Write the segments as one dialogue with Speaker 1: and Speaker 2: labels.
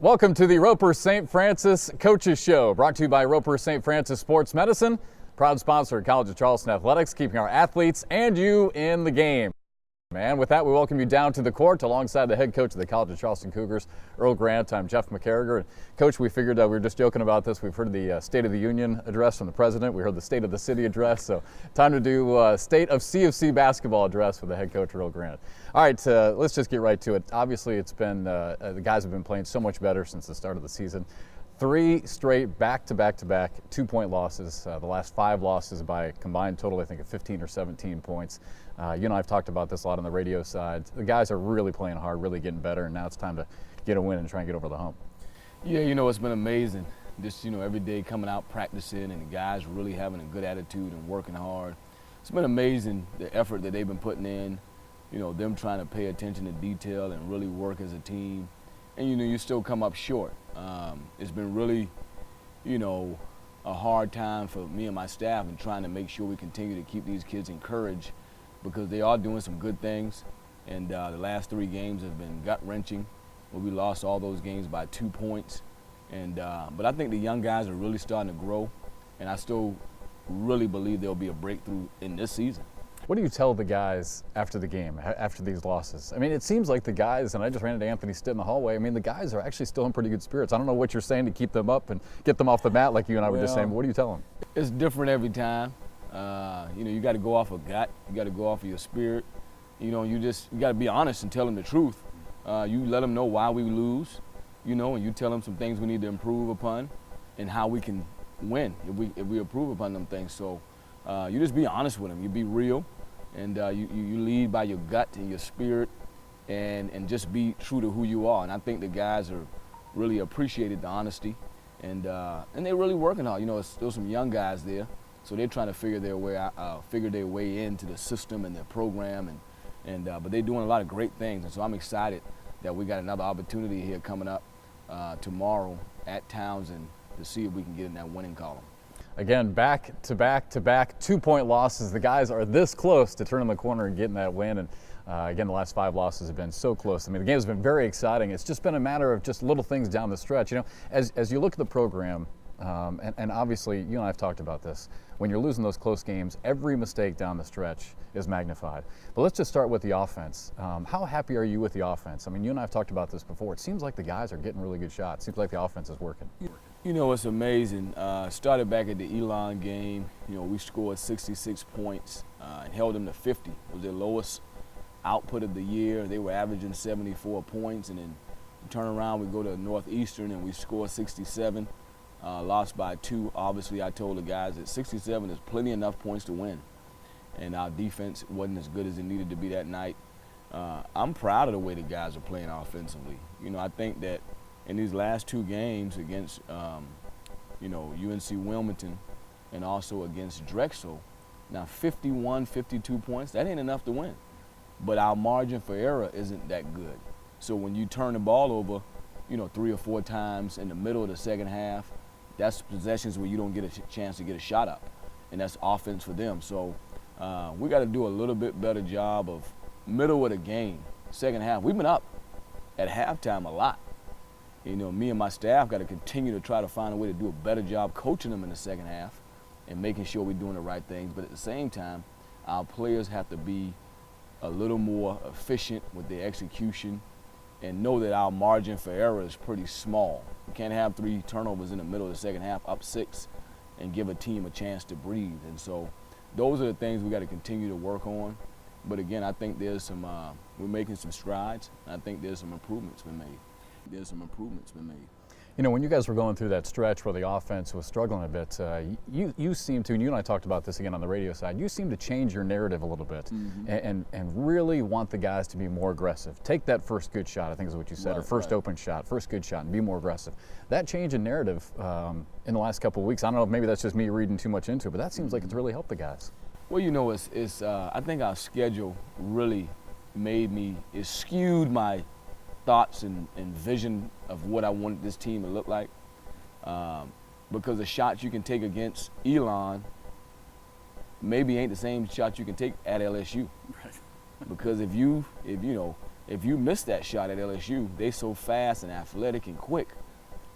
Speaker 1: Welcome to the Roper St. Francis Coaches Show, brought to you by Roper St. Francis Sports Medicine, proud sponsor of College of Charleston Athletics, keeping our athletes and you in the game. And with that, we welcome you down to the court alongside the head coach of the College of Charleston Cougars, Earl Grant. I'm Jeff McCarriger. Coach, we figured we were just joking about this. We've heard the State of the Union address from the president. We heard the State of the City address. So time to do State of CFC basketball address with the head coach, Earl Grant. All right, let's just get right to it. Obviously, it's been the guys have been playing so much better since the start of the season. 3 straight back-to-back 2-point losses. The last 5 losses by a combined total, I think, of 15 or 17 points. You know, I've talked about this a lot on the radio side. The guys are really playing hard, really getting better, and now it's time to get a win and try and get over the hump.
Speaker 2: Yeah, you know, it's been amazing. Just, you know, every day coming out practicing and the guys really having a good attitude and working hard. It's been amazing, the effort that they've been putting in, you know, them trying to pay attention to detail and really work as a team. And, you know, you still come up short. It's been really, you know, a hard time for me and my staff and trying to make sure we continue to keep these kids encouraged because they are doing some good things. And the last 3 games have been gut-wrenching, where we lost all those games by 2 points. And but I think the young guys are really starting to grow, and I still really believe there'll be a breakthrough in this season.
Speaker 1: What do you tell the guys after the game, after these losses? I mean, it seems like the guys, and I just ran into Anthony Stitt in the hallway, I mean, the guys are actually still in pretty good spirits. I don't know what you're saying to keep them up and get them off the mat like you and I were just saying, but what do you tell them?
Speaker 2: It's different every time. You know, you got to go off of gut. You got to go off of your spirit. You know, you got to be honest and tell them the truth. You let them know why we lose, you know, and you tell them some things we need to improve upon and how we can win if we improve upon them things. So you just be honest with them. You be real, and you lead by your gut and your spirit, and just be true to who you are. And I think the guys are really appreciated the honesty, and they're really working hard. You know, there's some young guys there, so they're trying to figure their way into the system and their program, but they're doing a lot of great things. And so I'm excited that we got another opportunity here coming up tomorrow at Townsend to see if we can get in that winning column.
Speaker 1: Again, back-to-back 2-point losses. The guys are this close to turning the corner and getting that win. And again, the last 5 losses have been so close. I mean, the game has been very exciting. It's just been a matter of just little things down the stretch. You know, as you look at the program, and obviously you and I have talked about this, when you're losing those close games, every mistake down the stretch is magnified. But let's just start with the offense. How happy are you with the offense? I mean, you and I have talked about this before. It seems like the guys are getting really good shots. It seems like the offense is working.
Speaker 2: You know, it's amazing. Started back at the Elon game. You know, we scored 66 points and held them to 50. It was their lowest output of the year. They were averaging 74 points, and then we turn around, we go to Northeastern, and we score 67. Lost by 2. Obviously, I told the guys that 67 is plenty enough points to win. And our defense wasn't as good as it needed to be that night. I'm proud of the way the guys are playing offensively. You know, I think that in these last 2 games against, you know, UNC Wilmington and also against Drexel, now 51, 52 points, that ain't enough to win. But our margin for error isn't that good. So when you turn the ball over, you know, 3 or 4 times in the middle of the second half, that's possessions where you don't get a chance to get a shot up, and that's offense for them. So we got to do a little bit better job of middle of the game, second half. We've been up at halftime a lot. You know, me and my staff got to continue to try to find a way to do a better job coaching them in the second half and making sure we're doing the right things. But at the same time, our players have to be a little more efficient with their execution and know that our margin for error is pretty small. We can't have 3 turnovers in the middle of the second half, up 6, and give a team a chance to breathe. And so those are the things we got to continue to work on. But again, I think there's some, we're making some strides. I think there's some improvements been made.
Speaker 1: You know, when you guys were going through that stretch where the offense was struggling a bit, you seem to, and you and I talked about this again on the radio side, you seem to change your narrative a little bit and really want the guys to be more aggressive. Take that first good shot, I think is what you said, or first open shot, first good shot, and be more aggressive. That change in narrative in the last couple of weeks, I don't know if maybe that's just me reading too much into it, but that seems like it's really helped the guys.
Speaker 2: Well, you know, I think our schedule really it skewed my thoughts and vision of what I wanted this team to look like. Because the shots you can take against Elon maybe ain't the same shots you can take at LSU. Right. Because if if you miss that shot at LSU, they so fast and athletic and quick,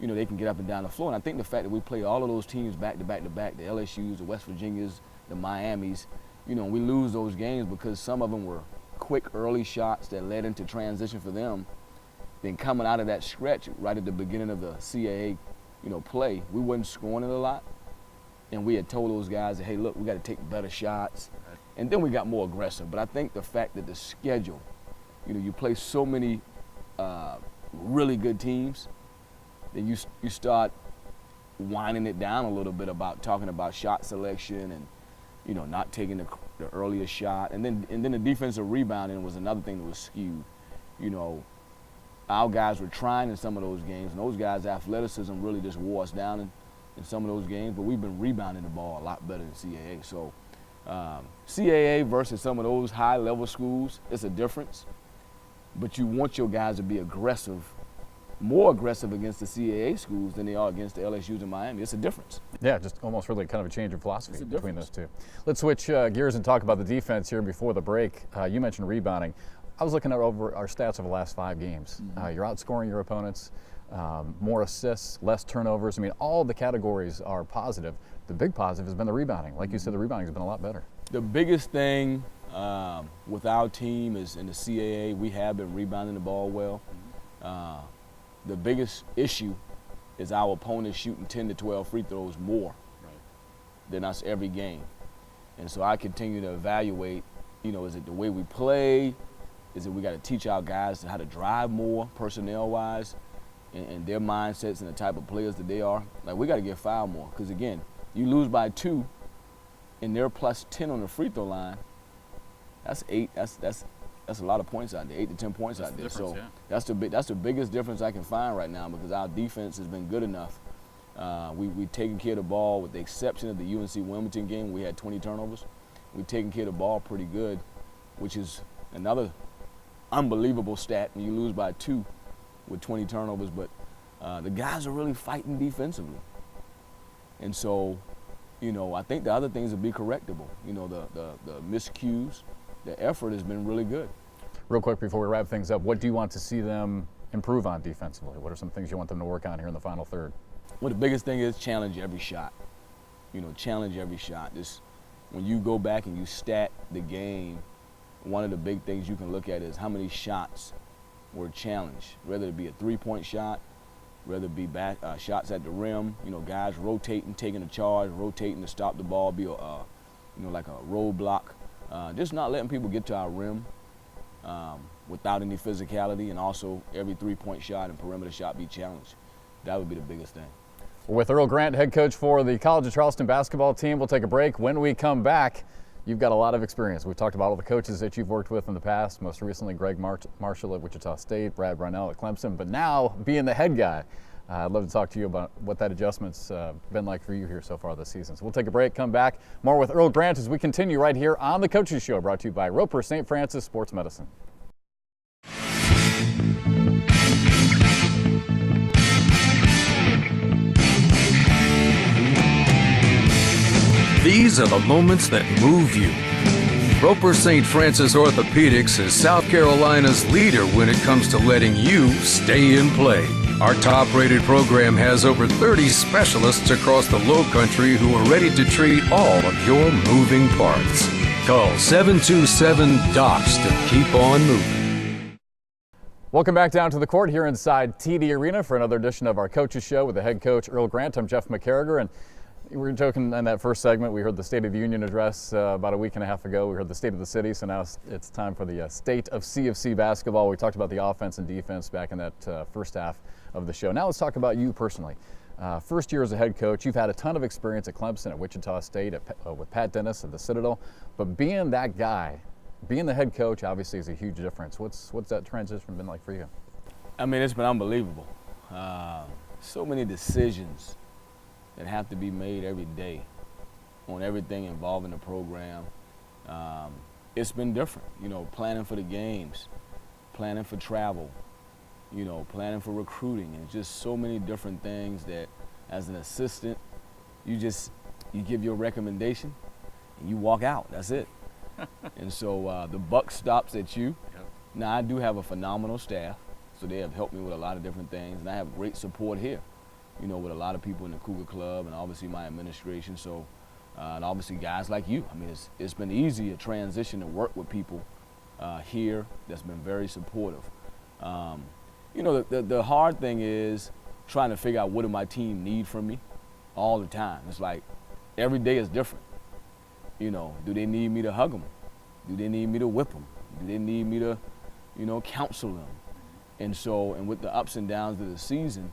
Speaker 2: they can get up and down the floor. And I think the fact that we play all of those teams back to back to back, the LSUs, the West Virginias, the Miamis, we lose those games because some of them were quick early shots that led into transition for them. Then coming out of that stretch right at the beginning of the CAA, play, we wasn't scoring it a lot. And we had told those guys that, hey, look, we got to take better shots. And then we got more aggressive. But I think the fact that the schedule, you play so many really good teams, that you start winding it down a little bit about talking about shot selection and, not taking the earlier shot. And then the defensive rebounding was another thing that was skewed. Our guys were trying in some of those games, and those guys' athleticism really just wore us down in some of those games, but we've been rebounding the ball a lot better than CAA. So CAA versus some of those high-level schools, it's a difference. But you want your guys to be aggressive, more aggressive against the CAA schools than they are against the LSUs in Miami. It's a difference.
Speaker 1: Yeah, just almost really kind of a change in philosophy between those two. Let's switch gears and talk about the defense here before the break. You mentioned rebounding. I was looking over our stats over the last 5 games. You're outscoring your opponents, more assists, less turnovers. I mean, all the categories are positive. The big positive has been the rebounding. Like you said, the rebounding has been a lot better.
Speaker 2: The biggest thing with our team is in the CAA, we have been rebounding the ball well. The biggest issue is our opponents shooting 10 to 12 free throws more than us every game. And so I continue to evaluate, is it the way we play? Is it we got to teach our guys how to drive more personnel-wise and their mindsets and the type of players that they are? Like, we got to get fouled more because, again, you lose by 2 and they're plus 10 on the free throw line. That's 8. That's a lot of points out there, 8 to 10 points out there. So that's the biggest difference I can find right now because our defense has been good enough. We've taken care of the ball with the exception of the UNC Wilmington game. We had 20 turnovers. We've taken care of the ball pretty good, which is another unbelievable stat when you lose by 2 with 20 turnovers. But the guys are really fighting defensively. And so, I think the other things will be correctable. The miscues, the effort has been really good.
Speaker 1: Real quick before we wrap things up, what do you want to see them improve on defensively? What are some things you want them to work on here in the final third?
Speaker 2: Well, the biggest thing is challenge every shot. Challenge every shot. When you go back and you stat the game, one of the big things you can look at is how many shots were challenged, whether it be a three-point shot, whether it be back shots at the rim, guys rotating, taking a charge, rotating to stop the ball, be like a roadblock. Just not letting people get to our rim without any physicality, and also every three-point shot and perimeter shot be challenged. That would be the biggest thing.
Speaker 1: With Earl Grant, head coach for the College of Charleston basketball team, we'll take a break. When we come back, you've got a lot of experience. We've talked about all the coaches that you've worked with in the past, most recently Greg Marshall at Wichita State, Brad Brownell at Clemson, but now being the head guy. I'd love to talk to you about what that adjustment's been like for you here so far this season. So we'll take a break, come back. More with Earl Grant as we continue right here on The Coaches Show, brought to you by Roper St. Francis Sports Medicine.
Speaker 3: These are the moments that move you. Roper St. Francis Orthopedics is South Carolina's leader when it comes to letting you stay in play. Our top-rated program has over 30 specialists across the Lowcountry who are ready to treat all of your moving parts. Call 727-DOCS to keep on moving.
Speaker 1: Welcome back down to the court here inside TD Arena for another edition of our Coaches Show with the head coach Earl Grant. I'm Jeff McCarriger, and we were joking in that first segment. We heard the State of the Union address about a week and a half ago. We heard the State of the City, so now it's time for the State of CFC basketball. We talked about the offense and defense back in that first half of the show. Now let's talk about you personally. First year as a head coach, you've had a ton of experience at Clemson, at Wichita State, with Pat Dennis at the Citadel, but being that guy, being the head coach obviously is a huge difference. What's that transition been like for you?
Speaker 2: I mean, it's been unbelievable. So many decisions that have to be made every day on everything involving the program. It's been different, planning for the games, planning for travel, planning for recruiting, and just so many different things that as an assistant, you give your recommendation and you walk out, that's it. And so the buck stops at you. Now, I do have a phenomenal staff, so they have helped me with a lot of different things, and I have great support here, with a lot of people in the Cougar Club and obviously my administration. So, and obviously guys like you. I mean, it's been easy to transition to work with people here that's been very supportive. The hard thing is trying to figure out what do my team need from me all the time. It's like every day is different. Do they need me to hug them? Do they need me to whip them? Do they need me to, counsel them? And with the ups and downs of the season,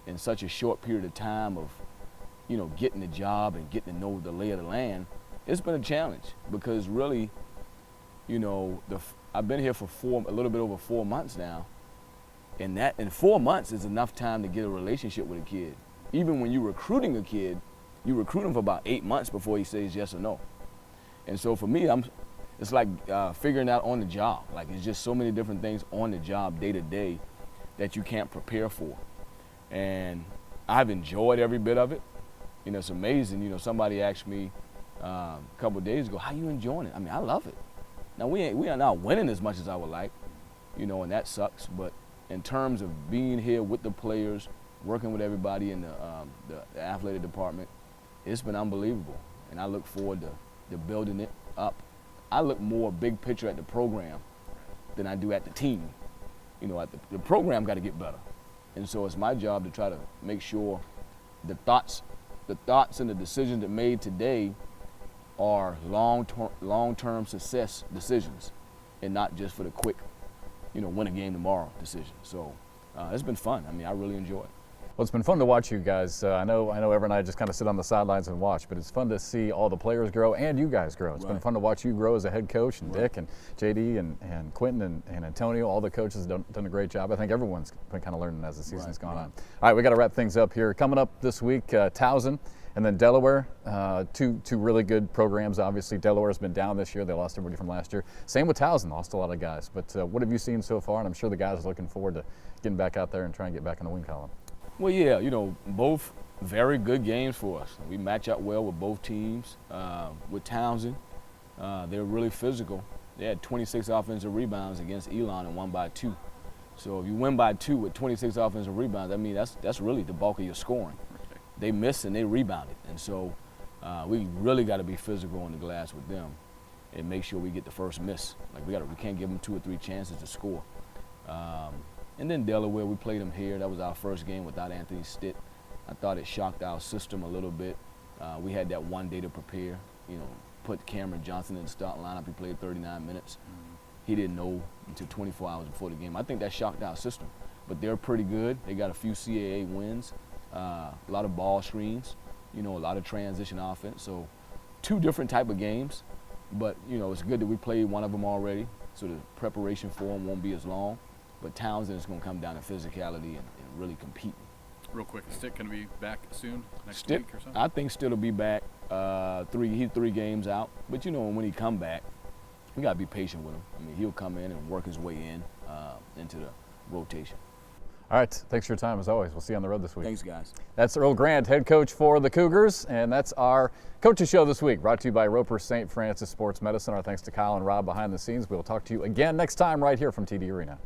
Speaker 2: in such a short period of time of, getting the job and getting to know the lay of the land, it's been a challenge because really, I've been here for a little bit over 4 months now, and that in 4 months is enough time to get a relationship with a kid. Even when you're recruiting a kid, you recruit him for about 8 months before he says yes or no. And so for me, it's like figuring out on the job. Like it's just so many different things on the job day to day that you can't prepare for. And I've enjoyed every bit of it. It's amazing. Somebody asked me a couple of days ago, how you enjoying it? I mean, I love it. Now we are not winning as much as I would like, and that sucks. But in terms of being here with the players, working with everybody in the athletic department, it's been unbelievable. And I look forward to building it up. I look more big picture at the program than I do at the team. The program got to get better. And so it's my job to try to make sure the thoughts and the decisions that are made today are long-term success decisions and not just for the quick, win a game tomorrow decision. So it's been fun. I mean, I really enjoy it.
Speaker 1: Well, it's been fun to watch you guys. I know Ever and I just kind of sit on the sidelines and watch, but it's fun to see all the players grow and you guys grow. It's been fun to watch you grow as a head coach, and Dick and JD and Quentin and Antonio. All the coaches have done a great job. I think everyone's been kind of learning as the season's gone on. All right, we got to wrap things up here. Coming up this week, Towson and then Delaware. Two really good programs. Obviously, Delaware's been down this year. They lost everybody from last year. Same with Towson, lost a lot of guys. But what have you seen so far? And I'm sure the guys are looking forward to getting back out there and trying to get back in the win column.
Speaker 2: Well, yeah, both very good games for us. We match up well with both teams. With Townsend, they're really physical. They had 26 offensive rebounds against Elon and won by 2. So if you win by 2 with 26 offensive rebounds, I mean, that's really the bulk of your scoring. They missed and they rebounded. And so we really got to be physical on the glass with them and make sure we get the first miss. Like we can't give them 2 or 3 chances to score. And then Delaware, we played them here. That was our first game without Anthony Stitt. I thought it shocked our system a little bit. We had that one day to prepare, put Cameron Johnson in the starting lineup. He played 39 minutes. He didn't know until 24 hours before the game. I think that shocked our system. But they're pretty good. They got a few CAA wins, a lot of ball screens, a lot of transition offense. So 2 different type of games. But, it's good that we played one of them already, so the preparation for them won't be as long. But Townsend is going to come down to physicality and really competing.
Speaker 4: Real quick, is Stitt going to be back soon, next
Speaker 2: Stitt,
Speaker 4: week or something?
Speaker 2: I think Stitt will be back. He's 3 games out. But, when he come back, we got to be patient with him. I mean, he'll come in and work his way into the rotation.
Speaker 1: All right, thanks for your time as always. We'll see you on the road this week.
Speaker 2: Thanks, guys.
Speaker 1: That's Earl Grant, head coach for the Cougars, and that's our Coaches Show this week, brought to you by Roper St. Francis Sports Medicine. Our thanks to Kyle and Rob behind the scenes. We'll talk to you again next time right here from TD Arena.